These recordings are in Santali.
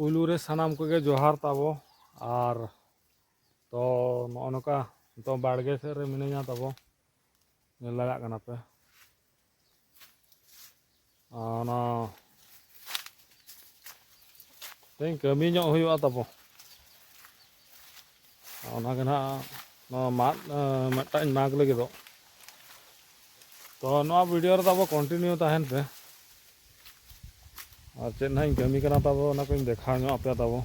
पुलू रे सानाम कोगे जोहार ताबो और तो नोका तो बाड़गे से रे मिनेगा ताबो नेल दाड़ा कना पे ना तें कमी ᱧᱚᱜ हुआ ताबो ओना गे ना माद मिदटां माग लगिदो तो नोआ वीडियो रे ताबो कंटिन्यू तहन पे और चेद ना कमी कना ताबो ओना कोई देखा ᱧᱚᱜ आपे ताबो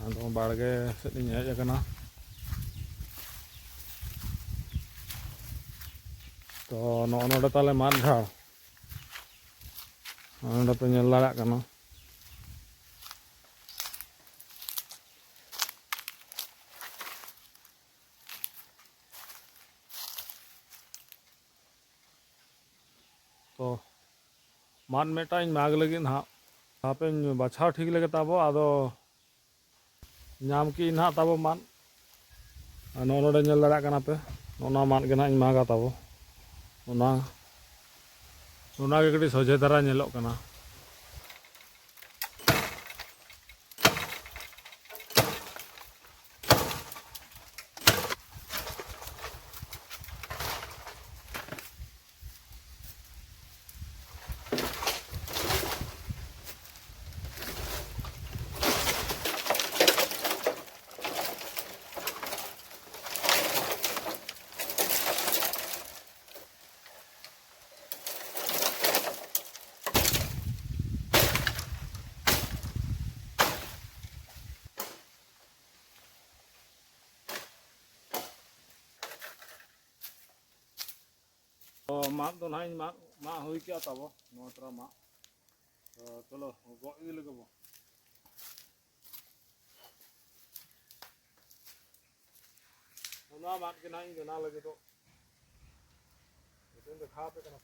आदो बाड़गे सेद ᱤᱧ हेज अकना तो नोडे ताले माद झाड़ नोडे पे नेल दाड़ा कना तो माद मिदटां माग लगी ना हापे बाछाव ठीक लगे ताबो आदो नाम की ना ताबो माद नोडे नेल दाड़ा कना पे ओना माद गे ना मागा ताबो ओना गे कटी सोझे धारा नेलोग कना तो माद तो ना मा हुई क्या ताबो नोतरा मा तो चलो गो इदी लगे बो ओना माद के ना बना लगे तो देखा पे कना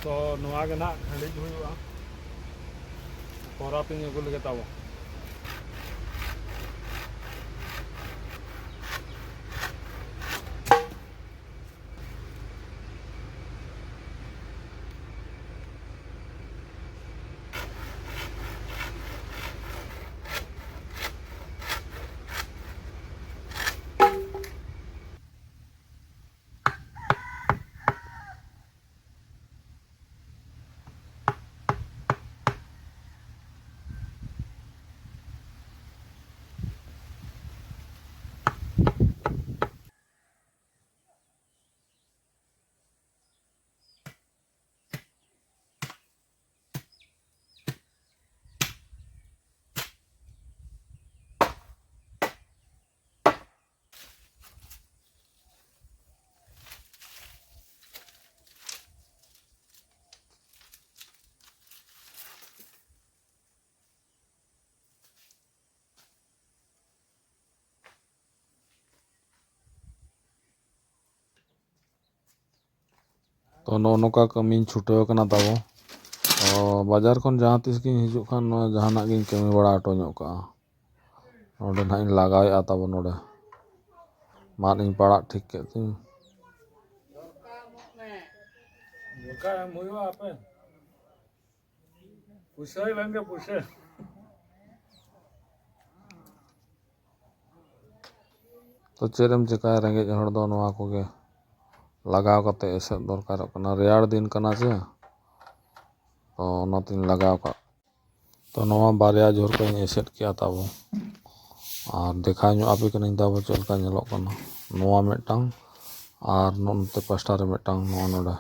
तो नुआ गे ना खंडिज हुआ कोरा पिंग अगु लगे ताबो तो नोका कमी छुटाव कना ताबो तो बाजार खन जहाँ तीस गिन हिजुग खान जहाना गिन कमी बड़ा अटो ᱧᱚᱜ कआ नोडे ना इन लगाया ताबो नोडे माद इन पड़ा ठीक के तिन तो चेदम चिकाय रेंगेज हड़ दो नोआ कोगे लगाव कते एसेद दरकार कना रेयाड़ दिन कना से तो नतिन लगाव का तो नोआ बारिया जोर को एसेद किया ताबो और देखा ᱧᱚᱜ आपे कना ताबो चलका नेलोग कना नोआ मिदटां और नोते पास्टा रे मिदटां नोआ नोडे